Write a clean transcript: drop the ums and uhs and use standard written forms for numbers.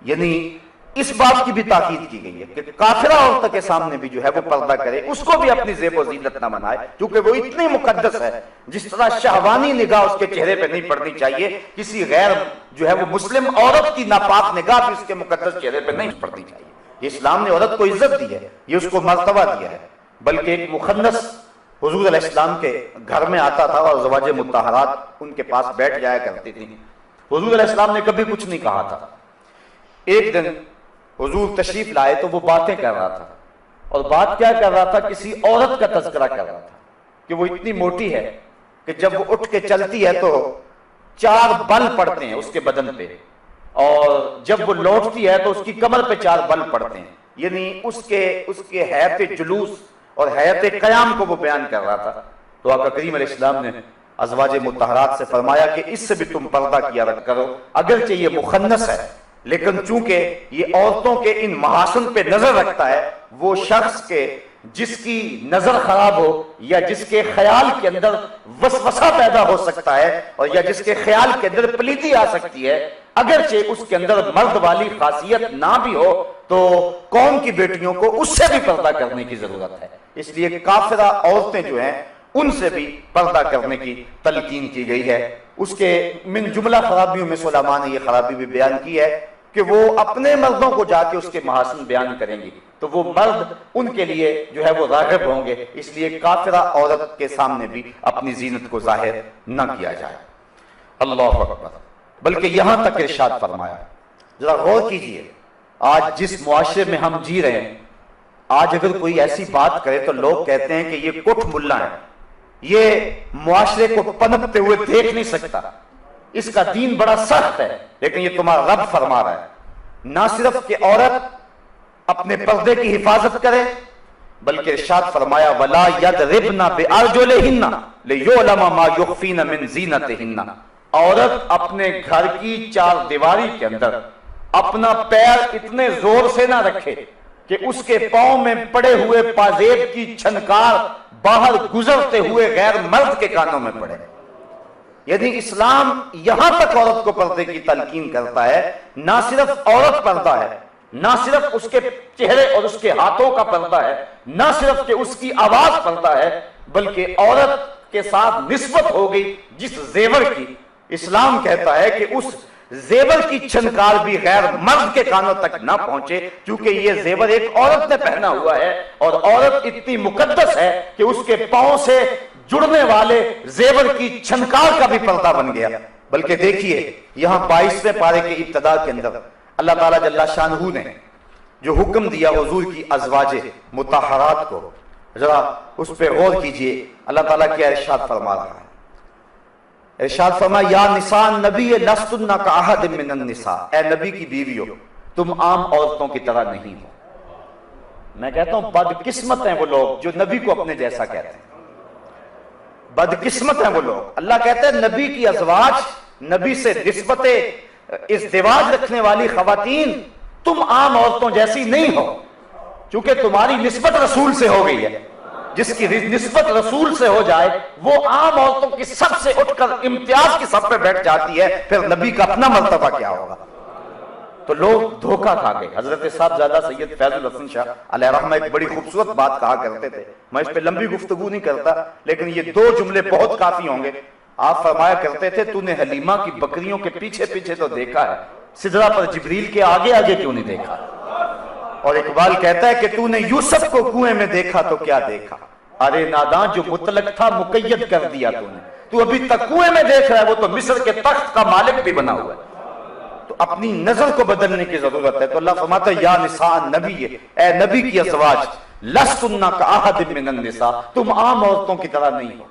یعنی اس بات کی بھی تاکید کی گئی ہے کہ کافرہ عورت کے سامنے بھی جو ہے وہ پردہ کرے، اس کو بھی اپنی زیب و زینت نہ بنائے، کیونکہ وہ اتنی مقدس ہے جس طرح شہوانی نگاہ اس کے چہرے پہ نہیں پڑنی چاہیے، کسی غیر جو ہے وہ مسلم عورت کی ناپاک نگاہ بھی اس کے مقدس چہرے پہ نہیں پڑنی چاہیے۔ یہ اسلام نے عورت کو عزت دی ہے، یہ اس کو مرتبہ دیا ہے۔ بلکہ ایک مخنث حضور علیہ السلام کے گھر میں آتا تھا اور زواج مطہرات ان کے پاس بیٹھ جایا کرتی تھی، حضور علیہ السلام نے کبھی کچھ نہیں کہا تھا۔ ایک دن حضور تشریف لائے تو وہ باتیں کر رہا تھا، اور بات کیا کر رہا تھا؟ کسی عورت کا تذکرہ کر رہا تھا کہ وہ اتنی موٹی ہے کہ جب وہ اٹھ کے چلتی ہے تو 4 بل پڑتے ہیں اس کے بدن پہ، اور جب وہ لوٹتی ہے تو اس کی کمر پہ 4 بل پڑتے ہیں، یعنی اس کے حیات جلوس اور حیات قیام کو وہ بیان کر رہا تھا۔ تو آقا کریم علیہ السلام نے ازواج مطہرات سے فرمایا کہ اس سے بھی تم پردہ کیا کرو، اگرچہ یہ مخنث ہے لیکن چونکہ یہ عورتوں کے ان محاسن پہ نظر رکھتا ہے، وہ شخص کے جس کی نظر خراب ہو یا جس کے خیال کے اندر وسوسہ پیدا ہو سکتا ہے اور یا جس کے خیال کے اندر پلیتی آ سکتی ہے، اگرچہ اس کے اندر مرد والی خاصیت نہ بھی ہو تو قوم کی بیٹیوں کو اس سے بھی پردہ کرنے کی ضرورت ہے۔ اس لیے کافرہ عورتیں جو ہیں ان سے بھی پردہ کرنے کی تلقین کی گئی ہے۔ اس کے من جملہ خرابیوں میں علماء نے یہ خرابی بھی بیان کی ہے کہ وہ اپنے مردوں کو جا کے اس کے محاسن بیان کریں گی تو وہ مرد ان کے لیے جو ہے وہ راغب ہوں گے، اس لیے کافرہ عورت کے سامنے بھی اپنی زینت کو ظاہر نہ کیا جائے۔ اللہ اکبر۔ بلکہ یہاں تک ارشاد فرمایا، ذرا غور کیجئے، آج جس معاشرے میں ہم جی رہے ہیں، آج اگر کوئی ایسی بات کرے تو لوگ کہتے ہیں کہ یہ کٹ ملا ہے، یہ معاشرے کو پنپتے ہوئے دیکھ نہیں سکتا، اس کا دین بڑا سخت ہے، لیکن یہ تمہارا رب فرما رہا ہے نہ صرف کہ عورت اپنے پردے کی حفاظت کرے بلکہ ارشاد فرمایا وَلَا يَضْرِبْنَ بِأَرْجُلِهِنَّ لِيُعْلَمَ مَا يُخْفِينَ مِنْ زِينَتِهِنَّ۔ عورت اپنے گھر کی 4 دیواری کے اندر اپنا پیر اتنے زور سے نہ رکھے کہ اس کے پاؤں میں پڑے ہوئے پازیب کی چھنکار باہر گزرتے ہوئے غیر مرد کے کانوں میں پڑے۔ یعنی اسلام یہاں تک عورت کو پردے کی تلقین کرتا ہے، نہ صرف عورت پردہ ہے، نہ صرف اس کے چہرے اور اس کے ہاتھوں کا پردہ ہے، نہ صرف کہ اس کی آواز پردہ ہے، بلکہ عورت کے ساتھ نسبت ہو گئی جس زیور کی، اسلام کہتا ہے کہ اس زیور کی چھنکار بھی غیر مرد کے کانوں تک نہ پہنچے، کیونکہ یہ زیور ایک عورت نے پہنا ہوا ہے اور عورت اتنی مقدس ہے کہ اس کے پاؤں سے جڑنے والے زیور کی چھنکار کا بھی پردہ بن گیا۔ بلکہ دیکھیے یہاں 22ویں پارے کے ابتدا کے اندر اللہ تعالیٰ جل شانہ نے جو حکم دیا حضور کی ازواج مطہرات کو، ذرا اس پہ غور کیجئے، اللہ تعالیٰ کیا ارشاد فرما رہا ہے۔ ارشاد فرما یا نساء نبی لستن کاحد من النساء، اے نبی کی بیویوں تم عام عورتوں کی طرح نہیں ہو۔ میں کہتا ہوں بدقسمت ہیں وہ لوگ جو نبی کو اپنے جیسا کہتے ہیں، بدقسمت ہیں وہ لوگ۔ اللہ کہتا ہے نبی کی ازواج، نبی سے نسبت ازدواج رکھنے والی خواتین تم عام عورتوں جیسی نہیں ہو، چونکہ تمہاری نسبت رسول سے ہو گئی ہے۔ جس کی نسبت رسول سے ہو جائے وہ عام عورتوں کی سب سے اٹھ کر امتیاز کی سب پہ بیٹھ جاتی ہے، پھر نبی کا اپنا مرتبہ کیا ہوگا؟ تو لوگ دھوکہ کھا گئے۔ حضرت صاحبزادہ سید فیض الحسن شاہ علیہ رحمہ ایک بڑی خوبصورت بات کہا کرتے تھے، میں اس پہ لمبی گفتگو نہیں کرتا لیکن یہ 2 جملے بہت کافی ہوں گے۔ آپ فرمایا کرتے تھے تو نے حلیمہ کی بکریوں کے پیچھے پیچھے تو دیکھا ہے، سدرہ پر جبریل کے آگے آگے کیوں نہیں دیکھا؟ اور اقبال کہتا ہے کہ تو نے یوسف کو کنویں میں دیکھا تو کیا دیکھا، ارے ناداں جو مطلق تھا مقید کر دیا تو نے، تو ابھی تک کنویں میں دیکھ رہا ہے، وہ تو مصر کے تخت کا مالک بھی بنا ہوا ہے۔ تو اپنی نظر کو بدلنے کی ضرورت ہے۔ تو اللہ فرماتا ہے یا نساء نبی، اے نبی کی ازواج لستن کاحد من النساء، تم عام عورتوں کی طرح نہیں ہو۔